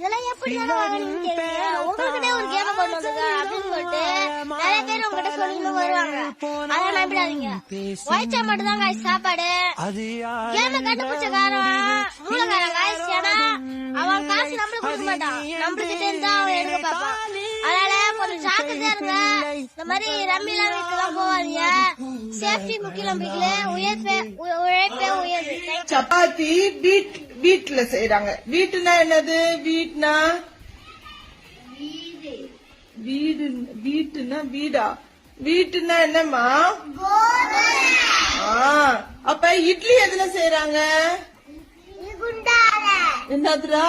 இதெல்லாம் எப்படி உங்ககிட்ட ஒரு கேம கொண்டு வந்தது அப்படின்னு சொல்லிட்டு நிறைய பேர் உங்ககிட்ட சொல்லி வருவாங்க. அதெல்லாம் நம்பிடாதீங்க. வயிற்றா மட்டும் தான் காய்ச்சி சாப்பாடு. கேம கண்டுபிடிச்ச காரம் மூலகாரம் காய்ச்சி. ஆனா அவன் காசு நம்மளுக்கு கொடுக்க மாட்டான். நம்மளுக்கிட்ட இருந்தா அவன் எடுக்க பார்ப்பான். அதனால கொஞ்சம் ஜாக்கிரதையா இருங்க. இந்த மாதிரி ரம்மிலாம் வீட்டுலாம் போவாதீங்க. சேஃப்டி முக்கியம். நம்பிக்கல உழைப்பே உயர்வு. சப்பாத்தி வீட்டுல செய்யறாங்க. வீட்டுனா என்னது? வீட்டுனா வீட்டுனா வீடா? வீட்டுனா என்னம்மா? அப்ப இட்லி எதுல செய்யறாங்க? என்னதுரா?